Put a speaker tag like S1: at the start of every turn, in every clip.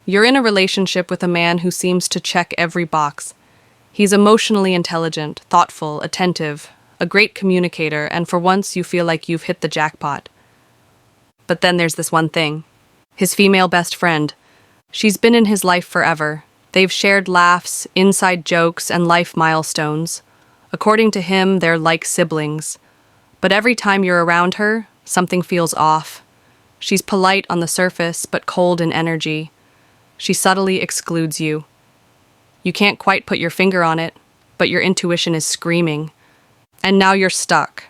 S1: You're in a relationship with a man who seems to check every box. He's emotionally intelligent, thoughtful, attentive, a great communicator, and for once you feel like you've hit the jackpot. But then there's this one thing. His female best friend. She's been in his life forever. They've shared laughs, inside jokes, and life milestones. According to him, they're like siblings. But every time you're around her, something feels off. She's polite on the surface, but cold in energy. She subtly excludes you. You can't quite put your finger on it, but your intuition is screaming. And now you're stuck.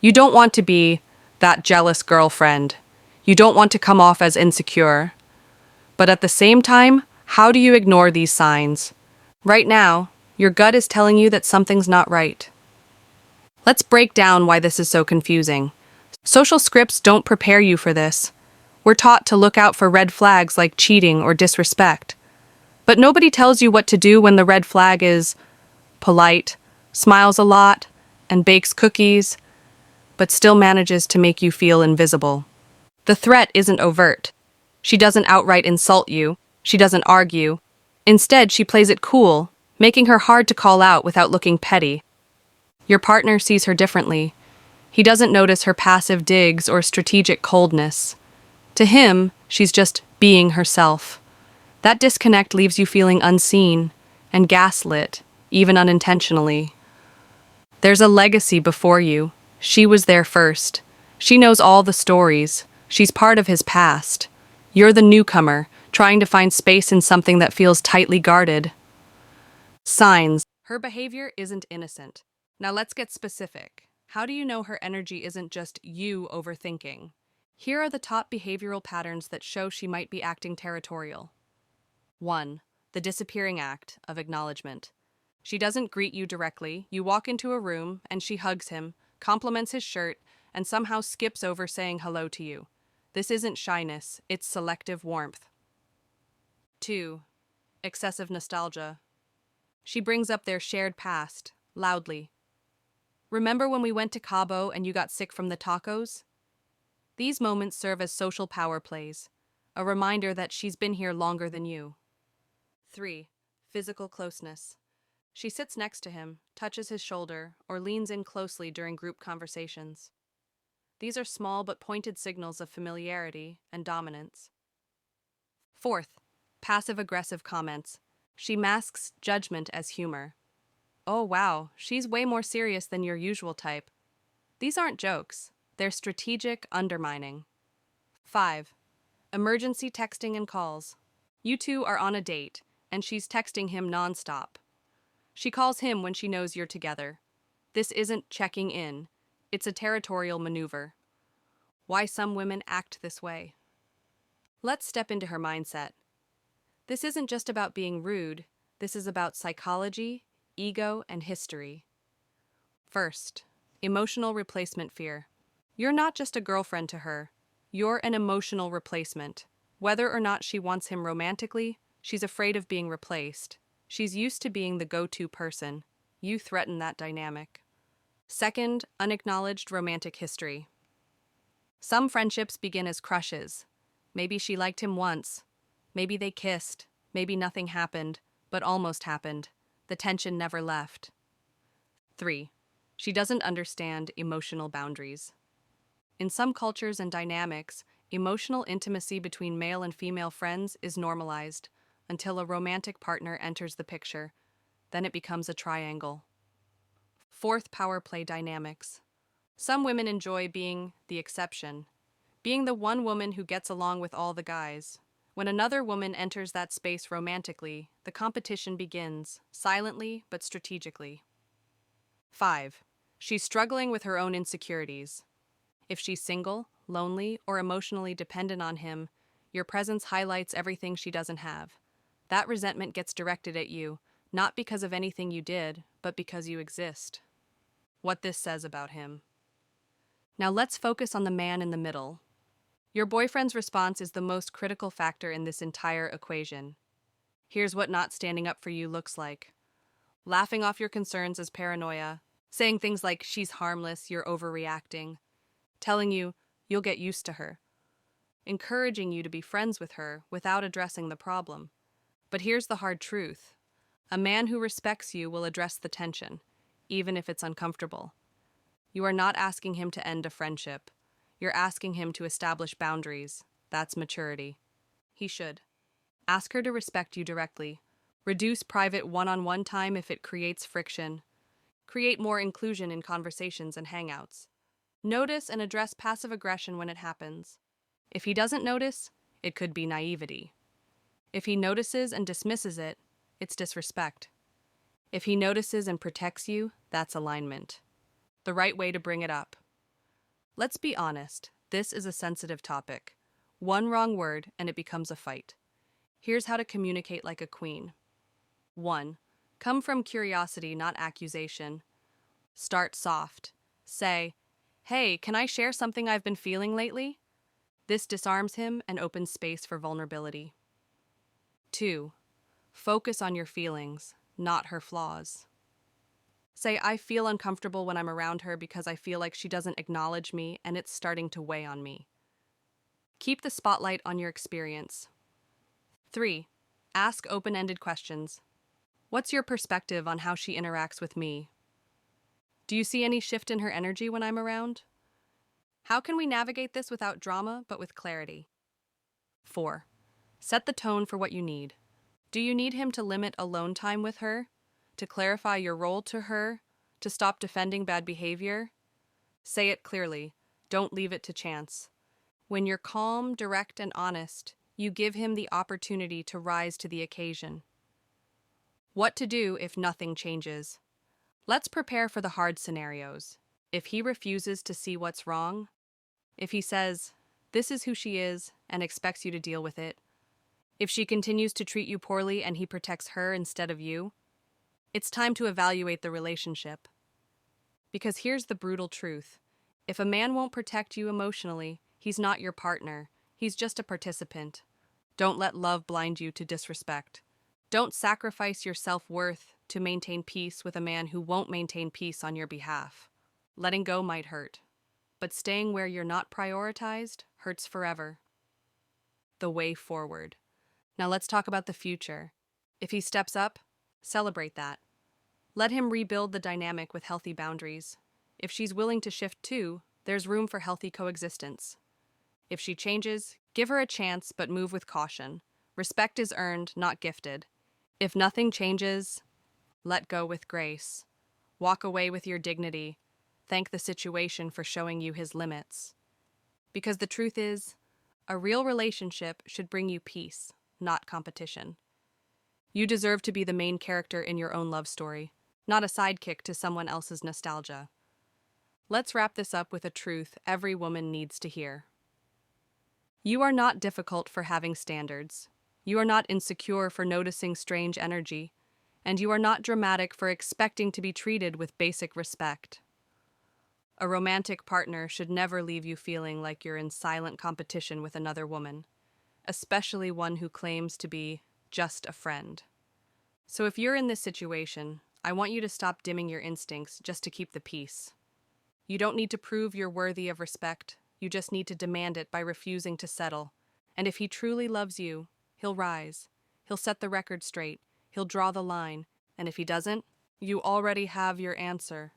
S1: You don't want to be that jealous girlfriend. You don't want to come off as insecure. But at the same time, how do you ignore these signs? Right now, your gut is telling you that something's not right. Let's break down why this is so confusing. Social scripts don't prepare you for this. We're taught to look out for red flags like cheating or disrespect. But nobody tells you what to do when the red flag is polite, smiles a lot, and bakes cookies, but still manages to make you feel invisible. The threat isn't overt. She doesn't outright insult you. She doesn't argue. Instead, she plays it cool, making her hard to call out without looking petty. Your partner sees her differently. He doesn't notice her passive digs or strategic coldness. To him, she's just being herself. That disconnect leaves you feeling unseen and gaslit, even unintentionally. There's a legacy before you. She was there first. She knows all the stories. She's part of his past. You're the newcomer, trying to find space in something that feels tightly guarded. Signs. Her behavior isn't innocent. Now let's get specific. How do you know her energy isn't just you overthinking? Here are the top behavioral patterns that show she might be acting territorial. 1. The disappearing act of acknowledgement. She doesn't greet you directly. You walk into a room and she hugs him, compliments his shirt, and somehow skips over saying hello to you. This isn't shyness, it's selective warmth. 2. Excessive nostalgia. She brings up their shared past, loudly. Remember when we went to Cabo and you got sick from the tacos? These moments serve as social power plays, a reminder that she's been here longer than you. 3. Physical closeness. She sits next to him, touches his shoulder, or leans in closely during group conversations. These are small but pointed signals of familiarity and dominance. 4th, passive-aggressive comments. She masks judgment as humor. Oh wow, she's way more serious than your usual type. These aren't jokes, they're strategic undermining. 5. Emergency texting and calls. You two are on a date, and she's texting him nonstop. She calls him when she knows you're together. This isn't checking in, it's a territorial maneuver. Why some women act this way. Let's step into her mindset. This isn't just about being rude, this is about psychology, ego, and history. First, emotional replacement fear. You're not just a girlfriend to her, you're an emotional replacement. Whether or not she wants him romantically, she's afraid of being replaced. She's used to being the go-to person. You threaten that dynamic. Second, unacknowledged romantic history. Some friendships begin as crushes. Maybe she liked him once. Maybe they kissed. Maybe nothing happened, but almost happened. The tension never left. 3. She doesn't understand emotional boundaries. In some cultures and dynamics, emotional intimacy between male and female friends is normalized until a romantic partner enters the picture. Then it becomes a triangle. 4th, power play dynamics. Some women enjoy being the exception, being the one woman who gets along with all the guys. When another woman enters that space romantically, the competition begins, silently but strategically. 5. She's struggling with her own insecurities. If she's single, lonely, or emotionally dependent on him, your presence highlights everything she doesn't have. That resentment gets directed at you, not because of anything you did, but because you exist. What this says about him. Now let's focus on the man in the middle. Your boyfriend's response is the most critical factor in this entire equation. Here's what not standing up for you looks like. Laughing off your concerns as paranoia, saying things like she's harmless, you're overreacting, telling you you'll get used to her. encouraging you to be friends with her without addressing the problem. But here's the hard truth. A man who respects you will address the tension, even if it's uncomfortable. You are not asking him to end a friendship. You're asking him to establish boundaries. That's maturity. He should. Ask her to respect you directly. Reduce private one-on-one time if it creates friction. Create more inclusion in conversations and hangouts. Notice and address passive aggression when it happens. If he doesn't notice, it could be naivety. If he notices and dismisses it, it's disrespect. If he notices and protects you, that's alignment. The right way to bring it up. Let's be honest, this is a sensitive topic. One wrong word and it becomes a fight. Here's how to communicate like a queen. 1. Come from curiosity, not accusation. Start soft. Say, "Hey, can I share something I've been feeling lately?" This disarms him and opens space for vulnerability. 2. Focus on your feelings, not her flaws. Say, "I feel uncomfortable when I'm around her because I feel like she doesn't acknowledge me and it's starting to weigh on me." Keep the spotlight on your experience. 3. Ask open-ended questions. What's your perspective on how she interacts with me? Do you see any shift in her energy when I'm around? How can we navigate this without drama, but with clarity? 4. Set the tone for what you need. Do you need him to limit alone time with her? To clarify your role to her? To stop defending bad behavior? Say it clearly. Don't leave it to chance. When you're calm, direct, and honest, you give him the opportunity to rise to the occasion. What to do if nothing changes? Let's prepare for the hard scenarios. If he refuses to see what's wrong, if he says, "This is who she is," and expects you to deal with it, if she continues to treat you poorly and he protects her instead of you, it's time to evaluate the relationship. Because here's the brutal truth. If a man won't protect you emotionally, he's not your partner. He's just a participant. Don't let love blind you to disrespect. Don't sacrifice your self-worth to maintain peace with a man who won't maintain peace on your behalf. Letting go might hurt, but staying where you're not prioritized hurts forever. The way forward. Now let's talk about the future. If he steps up, celebrate that. Let him rebuild the dynamic with healthy boundaries. If she's willing to shift too, there's room for healthy coexistence. If she changes, give her a chance but move with caution. Respect is earned, not gifted. If nothing changes, let go with grace. Walk away with your dignity. Thank the situation for showing you his limits. Because the truth is, a real relationship should bring you peace, not competition. You deserve to be the main character in your own love story, not a sidekick to someone else's nostalgia. Let's wrap this up with a truth every woman needs to hear. You are not difficult for having standards. You are not insecure for noticing strange energy, and you are not dramatic for expecting to be treated with basic respect. A romantic partner should never leave you feeling like you're in silent competition with another woman, especially one who claims to be just a friend. So if you're in this situation, I want you to stop dimming your instincts just to keep the peace. You don't need to prove you're worthy of respect, you just need to demand it by refusing to settle. And if he truly loves you, he'll rise. He'll set the record straight. He'll draw the line. And if he doesn't, you already have your answer.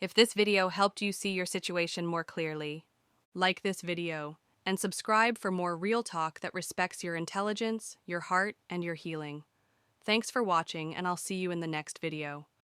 S1: If this video helped you see your situation more clearly, like this video and subscribe for more real talk that respects your intelligence, your heart, and your healing. Thanks for watching, and I'll see you in the next video.